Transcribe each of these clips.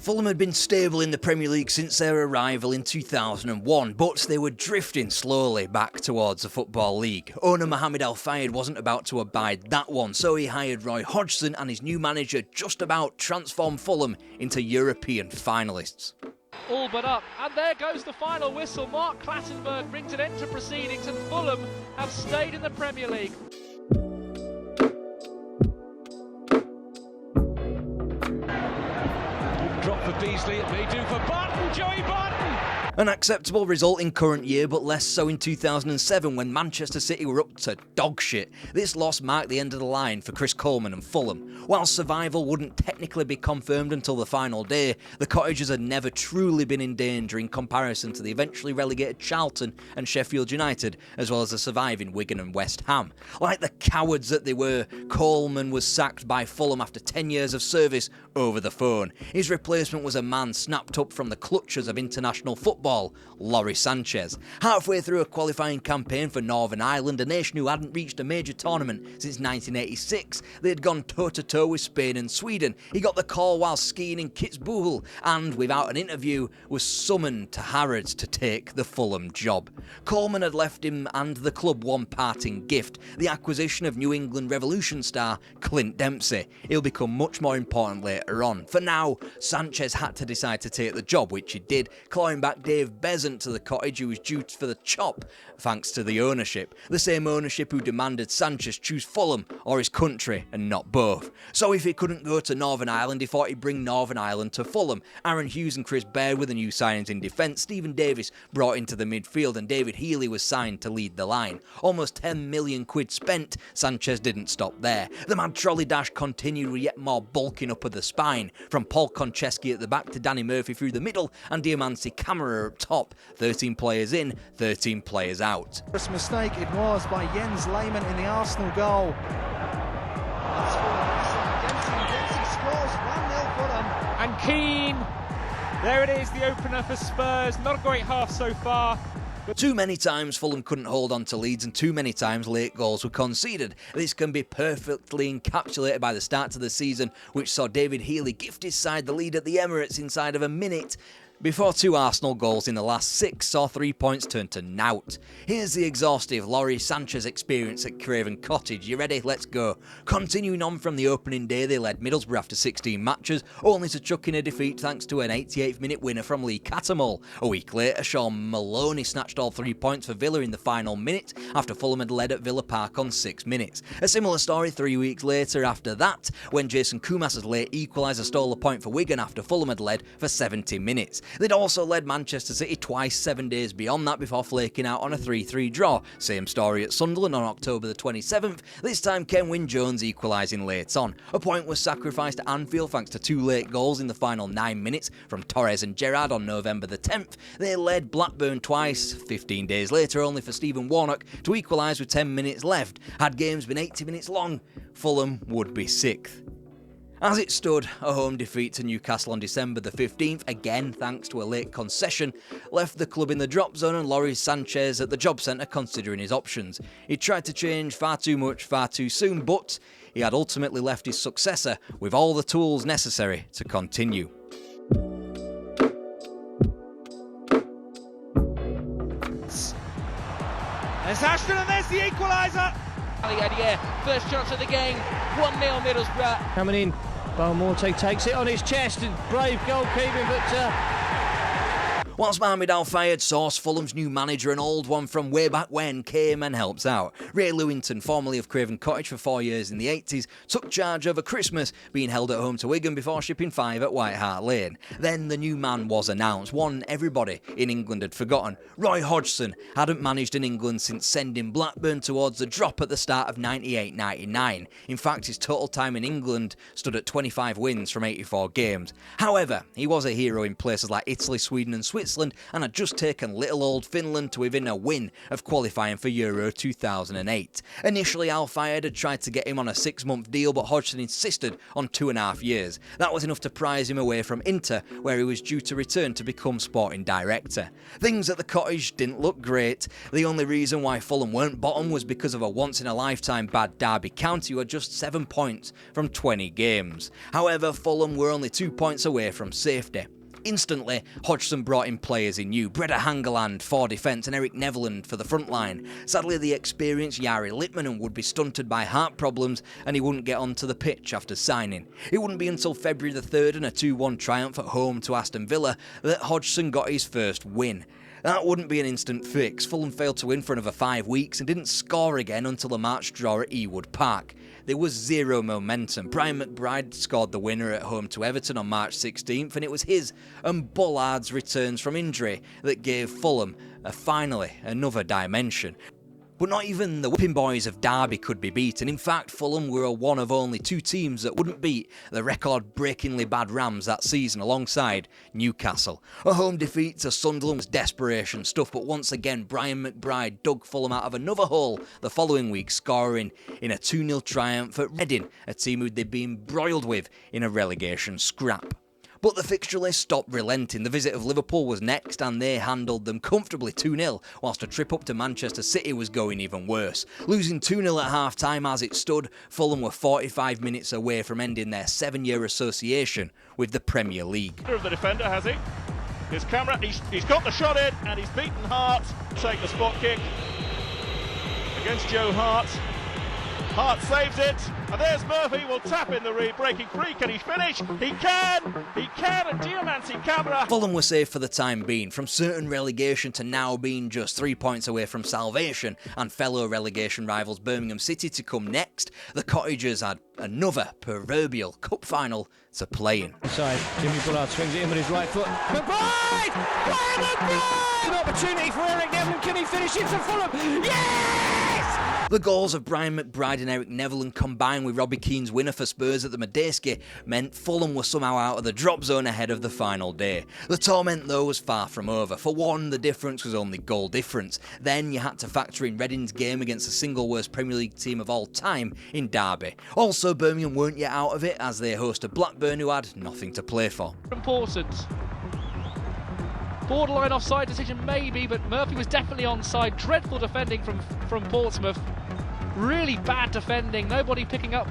Fulham had been stable in the Premier League since their arrival in 2001, but they were drifting slowly back towards the Football League. Owner Mohamed Al-Fayed wasn't about to abide that one, so he hired Roy Hodgson and his new manager just about transformed Fulham into European finalists. All but up, and there goes the final whistle. Mark Clattenburg brings an end to proceedings, and Fulham have stayed in the Premier League. Drop for Beasley, it may do for Barton, Joey Barton! An acceptable result in current year, but less so in 2007 when Manchester City were up to dog shit. This loss marked the end of the line for Chris Coleman and Fulham. While survival wouldn't technically be confirmed until the final day, the Cottagers had never truly been in danger in comparison to the eventually relegated Charlton and Sheffield United, as well as the surviving Wigan and West Ham. Like the cowards that they were, Coleman was sacked by Fulham after 10 years of service over the phone. His replacement was a man snapped up from the clutches of international football, Roy Sanchez. Halfway through a qualifying campaign for Northern Ireland, a nation who hadn't reached a major tournament since 1986, they had gone toe-to-toe with Spain and Sweden. He got the call while skiing in Kitzbühel and, without an interview, was summoned to Harrods to take the Fulham job. Coleman had left him and the club one parting gift, the acquisition of New England Revolution star Clint Dempsey. He'll become much more important later on. For now, Sanchez had to decide to take the job, which he did, clawing back Dave Besant to the Cottage, who was due for the chop thanks to the ownership. The same ownership who demanded Sanchez choose Fulham or his country and not both. So if he couldn't go to Northern Ireland, he thought he'd bring Northern Ireland to Fulham. Aaron Hughes and Chris Baird were the new signings in defence, Stephen Davis brought into the midfield, and David Healy was signed to lead the line. Almost 10 million quid spent. Sanchez didn't stop there. The mad trolley dash continued with yet more bulking up of the spine, from Paul Konchesky at the back to Danny Murphy through the middle and Diamanti Camara up top. 13 players in, 13 players out. First mistake it was by Jens Lehmann in the Arsenal goal. Dempsey scores 1-0 Fulham. And Keane, there it is, the opener for Spurs. Not a great half so far. Too many times Fulham couldn't hold on to leads, and too many times late goals were conceded. This can be perfectly encapsulated by the start to the season, which saw David Healy gift his side the lead at the Emirates inside of a minute, before two Arsenal goals in the last 6 saw 3 points turn to naught. Here's the exhaustive Roy Sanchez experience at Craven Cottage. You ready? Let's go. Continuing on from the opening day, they led Middlesbrough after 16 matches, only to chuck in a defeat thanks to an 88th minute winner from Lee Cattermole. A week later, Sean Maloney snatched all 3 points for Villa in the final minute after Fulham had led at Villa Park on 6 minutes. A similar story 3 weeks later after that, when Jason Koumas' late equaliser stole a point for Wigan after Fulham had led for 70 minutes. They'd also led Manchester City twice 7 days beyond that before flaking out on a 3-3 draw. Same story at Sunderland on October the 27th, this time Ken Wynne-Jones equalising late on. A point was sacrificed at Anfield thanks to 2 late goals in the final 9 minutes from Torres and Gerrard on November the 10th. They led Blackburn twice, 15 days later, only for Stephen Warnock to equalise with 10 minutes left. Had games been 80 minutes long, Fulham would be 6th. As it stood, a home defeat to Newcastle on December the 15th, again thanks to a late concession, left the club in the drop zone and Roy Sanchez at the job centre considering his options. He tried to change far too much far too soon, but he had ultimately left his successor with all the tools necessary to continue. There's Ashton and there's the equaliser! First chance of the game, 1-0 Middlesbrough. Coming in, Morte takes it on his chest and brave goalkeeping, but Whilst Mohamed Al-Fayed sourced Fulham's new manager, an old one from way back when came and helps out. Ray Lewington, formerly of Craven Cottage for 4 years in the 80s, took charge over Christmas, being held at home to Wigan before shipping 5 at White Hart Lane. Then the new man was announced, one everybody in England had forgotten. Roy Hodgson hadn't managed in England since sending Blackburn towards the drop at the start of 98-99. In fact, his total time in England stood at 25 wins from 84 games. However, he was a hero in places like Italy, Sweden and Switzerland, Switzerland and had just taken little old Finland to within a win of qualifying for Euro 2008. Initially, Al-Fayed had tried to get him on a 6-month deal, but Hodgson insisted on 2.5 years. That was enough to prize him away from Inter, where he was due to return to become sporting director. Things at the cottage didn't look great. The only reason why Fulham weren't bottom was because of a once-in-a-lifetime bad Derby County who had just 7 points from 20 games. However, Fulham were only 2 points away from safety. Instantly, Hodgson brought in players he knew, Brede Hangeland for defence and Eric Neveland for the front line. Sadly, the experienced Jari Litmanen would be stunted by heart problems and he wouldn't get onto the pitch after signing. It wouldn't be until February the 3rd and a 2-1 triumph at home to Aston Villa that Hodgson got his first win. That wouldn't be an instant fix. Fulham failed to win for another 5 weeks and didn't score again until a March draw at Ewood Park. There was zero momentum. Brian McBride scored the winner at home to Everton on March 16th, and it was his and Bullard's returns from injury that gave Fulham finally another dimension. But not even the whipping boys of Derby could be beaten. In fact, Fulham were one of only 2 teams that wouldn't beat the record-breakingly bad Rams that season alongside Newcastle. A home defeat to Sunderland was desperation stuff, but once again Brian McBride dug Fulham out of another hole the following week, scoring in a 2-0 triumph at Reading, a team who'd they'd been broiled with in a relegation scrap. But the fixture list stopped relenting. The visit of Liverpool was next and they handled them comfortably 2-0, whilst a trip up to Manchester City was going even worse. Losing 2-0 at half-time as it stood, Fulham were 45 minutes away from ending their 7-year association with the Premier League. The defender, has he? His camera, he's got the shot in and he's beaten Hart. Take the spot kick against Joe Hart. Hart saves it, and there's Murphy, will tap in the breaking free. Can he finish? He can, and Diamanti camera. Fulham were safe for the time being, from certain relegation to now being just 3 points away from salvation, and fellow relegation rivals Birmingham City to come next. The Cottagers had another proverbial cup final to play in. Inside, Jimmy Bullard swings it in with his right foot. McBride! McBride! An opportunity for Eric Neveland. Can he finish it for Fulham? Yes! The goals of Brian McBride and Eric Neveland combined with Robbie Keane's winner for Spurs at the Medeski meant Fulham were somehow out of the drop zone ahead of the final day. The torment though was far from over. For one, the difference was only goal difference. Then you had to factor in Reading's game against the single worst Premier League team of all time in Derby. Also, Birmingham weren't yet out of it as they hosted Blackburn, who had nothing to play for. Important. Borderline offside decision maybe, but Murphy was definitely onside. Dreadful defending from Portsmouth. Really bad defending. Nobody picking up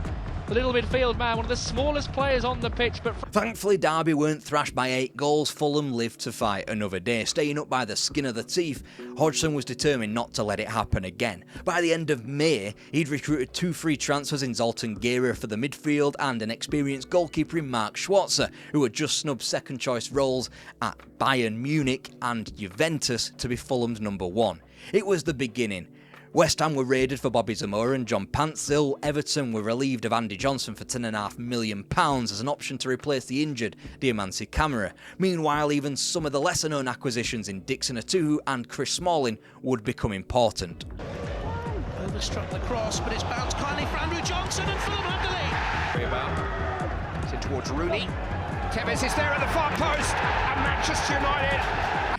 the little midfield man, one of the smallest players on the pitch. But thankfully, Derby weren't thrashed by 8 goals. Fulham lived to fight another day. Staying up by the skin of the teeth, Hodgson was determined not to let it happen again. By the end of May, he'd recruited 2 free transfers in Zoltan Gera for the midfield and an experienced goalkeeper in Mark Schwarzer, who had just snubbed second-choice roles at Bayern Munich and Juventus to be Fulham's number 1. It was the beginning. West Ham were raided for Bobby Zamora and John Pantsill. Everton were relieved of Andy Johnson for £10.5 million as an option to replace the injured Diamanti Camara. Meanwhile, even some of the lesser-known acquisitions in Dixon Atuhu and Chris Smalling would become important. Overstruck the cross, but it's bounced kindly for Andrew Johnson and Fulham have the lead. It's in towards Rooney. Tevez is there at the far post, and Manchester United.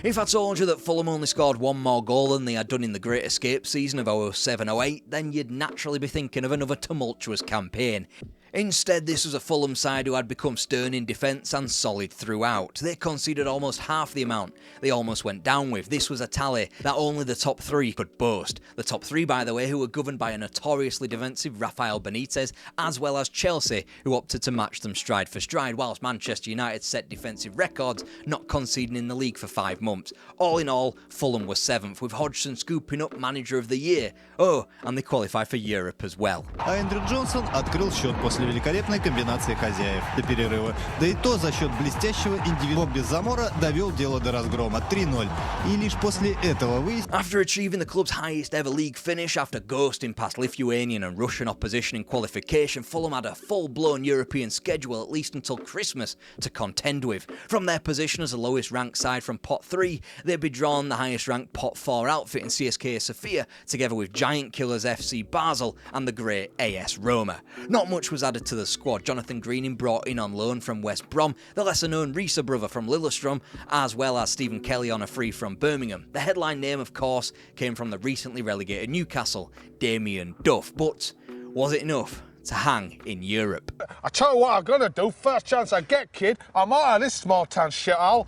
If I told you that Fulham only scored 1 more goal than they had done in the Great Escape season of 07-08, then you'd naturally be thinking of another tumultuous campaign. Instead, this was a Fulham side who had become stern in defence and solid throughout. They conceded almost half the amount they almost went down with. This was a tally that only the top 3 could boast. The top 3, by the way, who were governed by a notoriously defensive Rafael Benitez, as well as Chelsea, who opted to match them stride for stride, whilst Manchester United set defensive records, not conceding in the league for 5 months. All in all, Fulham was 7th, with Hodgson scooping up Manager of the Year. Oh, and they qualified for Europe as well. А Эндрю Джонсон открыл счет после великолепной комбинации хозяев до перерыва. Да и то за счет блестящего индивидуала. Бобби Замора довел дело до разгрома 3-0. И лишь после этого выяснилось. After achieving the club's highest ever league finish after ghosting past Lithuanian and Russian opposition in qualification, Fulham had a full-blown European schedule at least until Christmas to contend with. From their position as the lowest ranked side from Pot 3, they'd be drawn the highest ranked Pot 4 outfit in CSKA Sofia, together with giant killers FC Basel and the great AS Roma. Not much was added added to the squad. Jonathan Greening brought in on loan from West Brom, the lesser-known Risa brother from Lillestrøm, as well as Stephen Kelly on a free from Birmingham. The headline name, of course, came from the recently relegated Newcastle, Damien Duff. But was it enough to hang in Europe? I tell you what I'm gonna do, first chance I get, kid, I'm out of this small town shithole.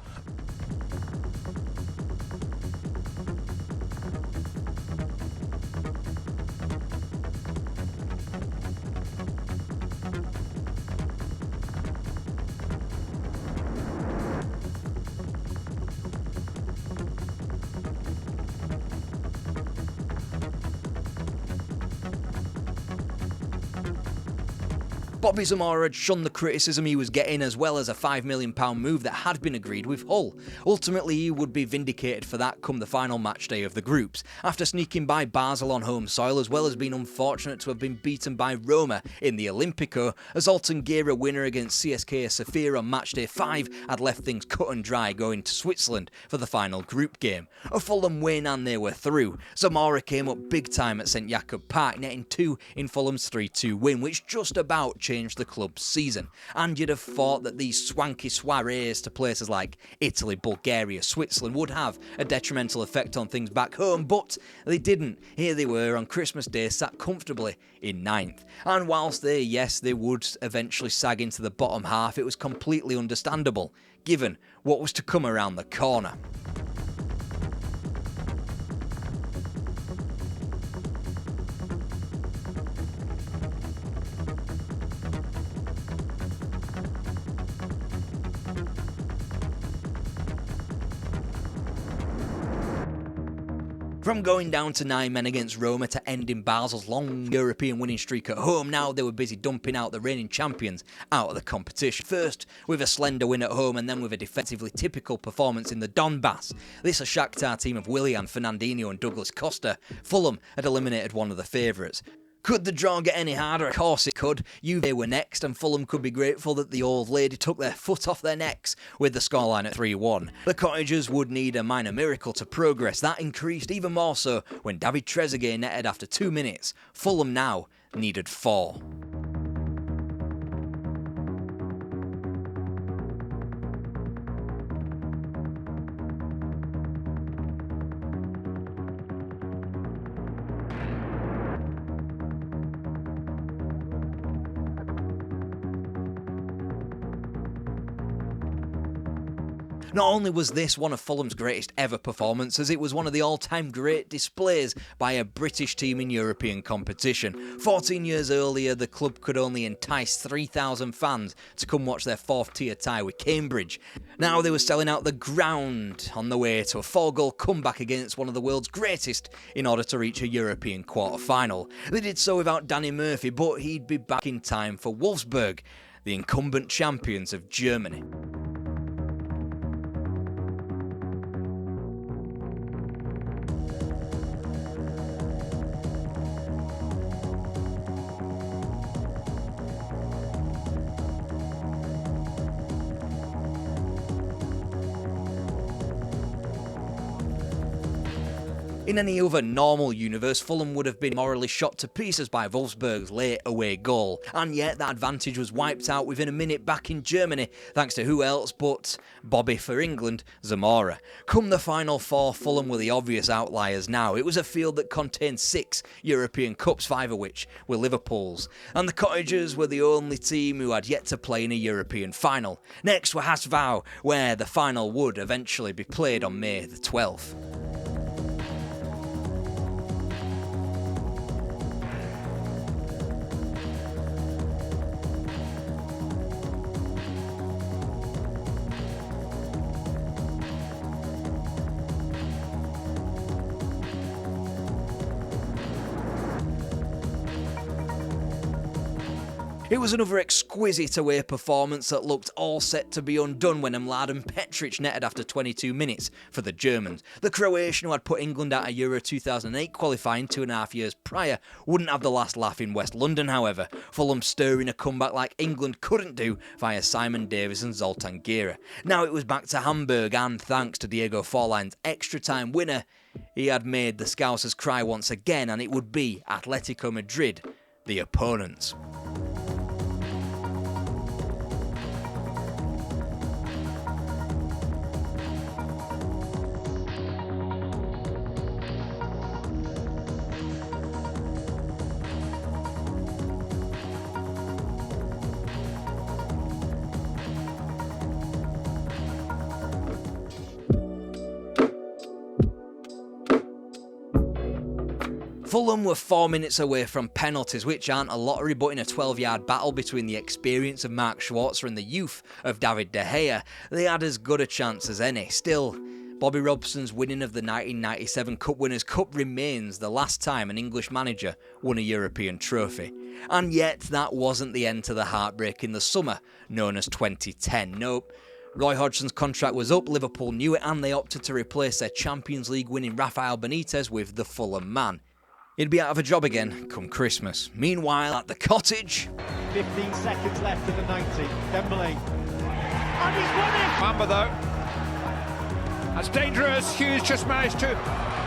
Bobby Zamora had shunned the criticism he was getting, as well as a £5 million move that had been agreed with Hull. Ultimately, he would be vindicated for that come the final match day of the groups, after sneaking by Basel on home soil, as well as being unfortunate to have been beaten by Roma in the Olimpico. A Zoltan Gera winner against CSKA Sofia on match day 5 had left things cut and dry going to Switzerland for the final group game. A Fulham win and they were through. Zamora came up big time at St Jakob Park, netting 2 in Fulham's 3-2 win, which just about changed the club's season. And you'd have thought that these swanky soirees to places like Italy, Bulgaria, Switzerland would have a detrimental effect on things back home, but they didn't. Here they were on Christmas Day, sat comfortably in 9th. And whilst they would eventually sag into the bottom half, it was completely understandable, given what was to come around the corner. From going down to 9 men against Roma to ending Basel's long European winning streak at home, now they were busy dumping out the reigning champions out of the competition. First with a slender win at home, and then with a defensively typical performance in the Donbass. This a Shakhtar team of Willian, Fernandinho and Douglas Costa. Fulham had eliminated one of the favourites. Could the draw get any harder? Of course it could. Juve were next, and Fulham could be grateful that the old lady took their foot off their necks with the scoreline at 3-1. The Cottagers would need a minor miracle to progress. That increased even more so when David Trezeguet netted after 2 minutes. Fulham now needed 4. Not only was this one of Fulham's greatest ever performances, it was one of the all-time great displays by a British team in European competition. 14 years earlier, the club could only entice 3,000 fans to come watch their 4th-tier tie with Cambridge. Now they were selling out the ground on the way to a 4-goal comeback against one of the world's greatest in order to reach a European quarter-final. They did so without Danny Murphy, but he'd be back in time for Wolfsburg, the incumbent champions of Germany. In any other normal universe, Fulham would have been morally shot to pieces by Wolfsburg's late away goal, and yet that advantage was wiped out within a minute back in Germany, thanks to who else but Bobby for England, Zamora. Come the Final Four, Fulham were the obvious outliers now. It was a field that contained 6 European Cups, 5 of which were Liverpool's, and the Cottagers were the only team who had yet to play in a European final. Next were HSV, where the final would eventually be played on May the 12th. It was another exquisite away performance that looked all set to be undone when Mladen Petric netted after 22 minutes for the Germans. The Croatian, who had put England out of Euro 2008 qualifying 2.5 years prior, wouldn't have the last laugh in West London, however. Fulham stirring a comeback like England couldn't do via Simon Davies and Zoltan Gera. Now it was back to Hamburg, and thanks to Diego Forlán's extra time winner, he had made the Scousers cry once again, and it would be Atletico Madrid, the opponents. Fulham were 4 minutes away from penalties, which aren't a lottery, but in a 12-yard battle between the experience of Mark Schwarzer and the youth of David De Gea, they had as good a chance as any. Still, Bobby Robson's winning of the 1997 Cup Winners' Cup remains the last time an English manager won a European trophy. And yet, that wasn't the end to the heartbreak in the summer, known as 2010. Nope. Roy Hodgson's contract was up, Liverpool knew it, and they opted to replace their Champions League winning Rafael Benitez with the Fulham man. He'd be out of a job again come Christmas. Meanwhile, at the cottage... 15 seconds left in the 90. Dembele. And he's won it! Mamba though. That's dangerous. Hughes just managed to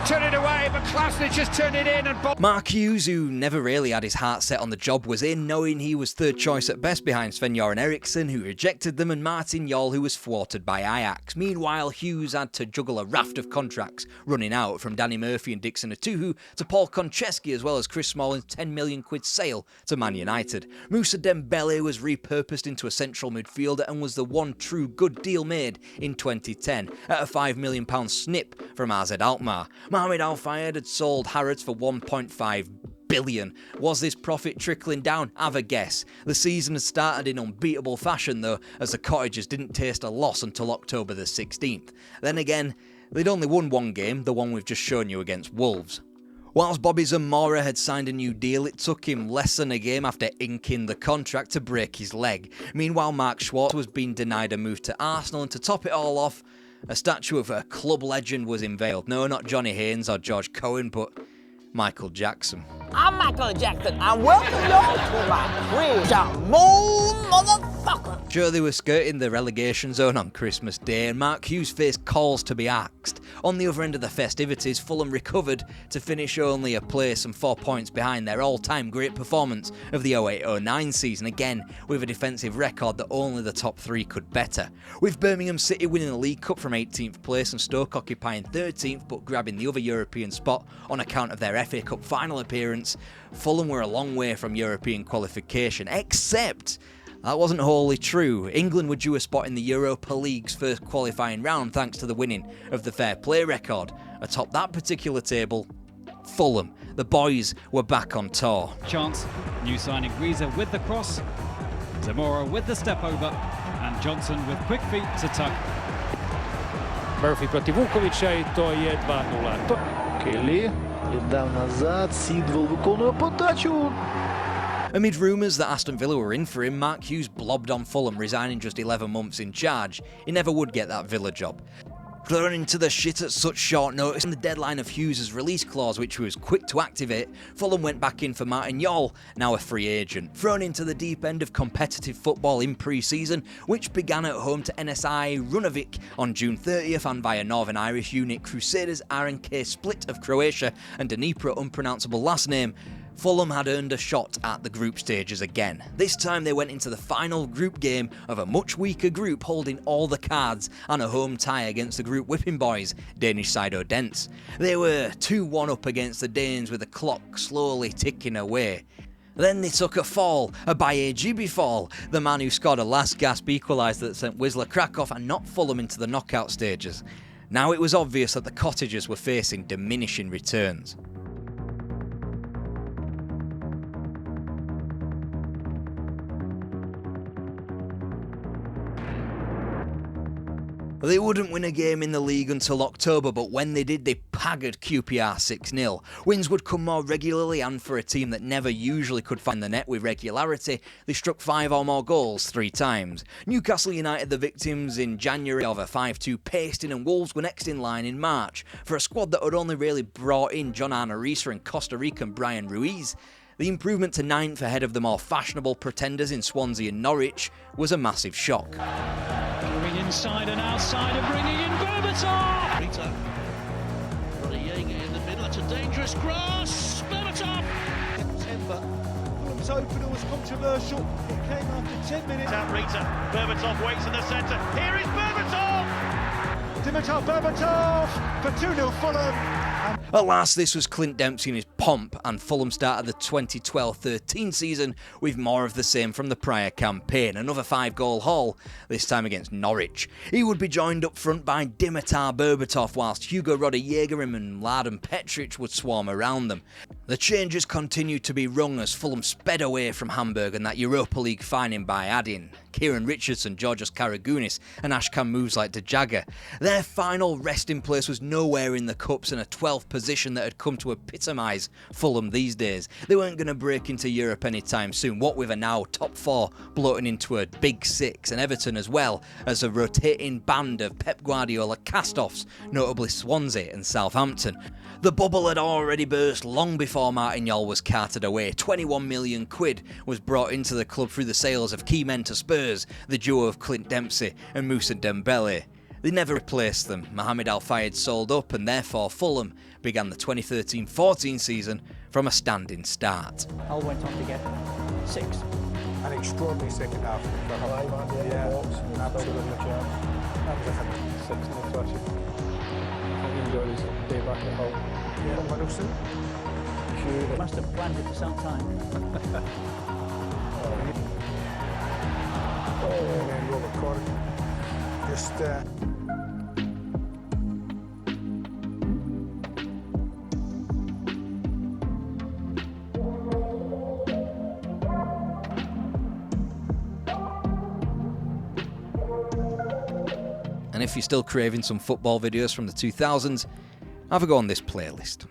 turn it away, but Klasnic just turned it in and... Mark Hughes, who never really had his heart set on the job, was in, knowing he was third choice at best behind Sven-Göran Eriksson, who rejected them, and Martin Jol, who was thwarted by Ajax. Meanwhile, Hughes had to juggle a raft of contracts running out, from Danny Murphy and Dixon Atuhu to Paul Konchesky, as well as Chris Smalling's £10 million sale to Man United. Moussa Dembele was repurposed into a central midfielder and was the one true good deal made in 2010 at a £5 million snip from AZ Alkmaar. Mohamed Al-Fayed had sold Harrods for $1.5 billion. Was this profit trickling down? Have a guess. The season had started in unbeatable fashion though, as the Cottagers didn't taste a loss until October the 16th. Then again, they'd only won one game, the one we've just shown you against Wolves. Whilst Bobby Zamora had signed a new deal, it took him less than a game after inking the contract to break his leg. Meanwhile, Mark Schwarzer was being denied a move to Arsenal, and to top it all off, a statue of a club legend was unveiled. No, not Johnny Haynes or George Cohen, but Michael Jackson. I'm Michael Jackson, and welcome y'all to my crib. Jamon, motherfucker. Sure, they were skirting the relegation zone on Christmas Day, and Mark Hughes faced calls to be axed. On the other end of the festivities, Fulham recovered to finish only a place and 4 points behind their all-time great performance of the 08-09 season, again with a defensive record that only the top three could better. With Birmingham City winning the League Cup from 18th place and Stoke occupying 13th but grabbing the other European spot on account of their FA Cup final appearance, Fulham were a long way from European qualification, except that wasn't wholly true. England were due a spot in the Europa League's first qualifying round thanks to the winning of the fair play record. Atop that particular table, Fulham. The boys were back on tour. Chance, new signing Riza with the cross, Zamora with the step over, and Johnson with quick feet to tuck. Murphy proti Vukovića i to je 2-0. Kelly, down назад, Сидвелл виконує подачу. Amid rumours that Aston Villa were in for him, Mark Hughes blobbed on Fulham, resigning just 11 months in charge. He never would get that Villa job. Thrown into the shit at such short notice, and the deadline of Hughes' release clause, which he was quick to activate, Fulham went back in for Martin Jol, now a free agent. Thrown into the deep end of competitive football in pre-season, which began at home to NSI Runovic on June 30th and via Northern Irish unit Crusaders RNK Split of Croatia and Dnipro unpronounceable last name, Fulham had earned a shot at the group stages again. This time they went into the final group game of a much weaker group holding all the cards and a home tie against the group whipping boys, Danish side Odense. They were 2-1 up against the Danes with the clock slowly ticking away. Then they took a fall, a Baye Gibi fall. The man who scored a last gasp equaliser that sent Wisla Krakow and knocked Fulham into the knockout stages. Now it was obvious that the Cottagers were facing diminishing returns. They wouldn't win a game in the league until October, but when they did, they paggered QPR 6-0. Wins would come more regularly, and for a team that never usually could find the net with regularity, they struck 5 or more goals 3 times. Newcastle United the victims in January of a 5-2 pasting, and Wolves were next in line in March. For a squad that had only really brought in John Arnorisa and Costa Rican Brian Ruiz, the improvement to 9th ahead of the more fashionable pretenders in Swansea and Norwich was a massive shock. Moving inside and outside and bringing in Berbatov. Rita. Rodriguez in the middle, that's a dangerous cross. Berbatov. September, Fulham's opener was controversial. It came after 10 minutes. Out Rita. Berbatov waits in the centre. Here is Berbatov! Dimitar Berbatov for 2-0 Fulham. At last, this was Clint Dempsey in his pomp, and Fulham started the 2012-13 season with more of the same from the prior campaign. Another 5-goal haul, this time against Norwich. He would be joined up front by Dimitar Berbatov, whilst Hugo Rodallega and Mladen Petric would swarm around them. The changes continued to be rung as Fulham sped away from Hamburg and that Europa League fining by adding Kieran Richardson, Georgios Karagounis and Ashkan moves like Djaga. Their final resting place was nowhere in the Cups and a 12th position that had come to epitomise Fulham these days. They weren't going to break into Europe anytime soon, what with a now top 4 bloating into a big 6, and Everton as well as a rotating band of Pep Guardiola cast-offs, notably Swansea and Southampton. The bubble had already burst long before Martin Jol was carted away. 21 million quid was brought into the club through the sales of key men to Spurs, the duo of Clint Dempsey and Moussa Dembele. They never replaced them. Mohamed Al-Fayed sold up, and therefore Fulham began the 2013-14 season from a standing start. Hull went on to get 6. An extraordinary second half. Yeah, absolutely. That was a 6 in the touch. I enjoyed his day back at Hull. Yeah, Hodgson. He must have planned it for some time. And then Robert Cork. Just And if you're still craving some football videos from the 2000s, have a go on this playlist.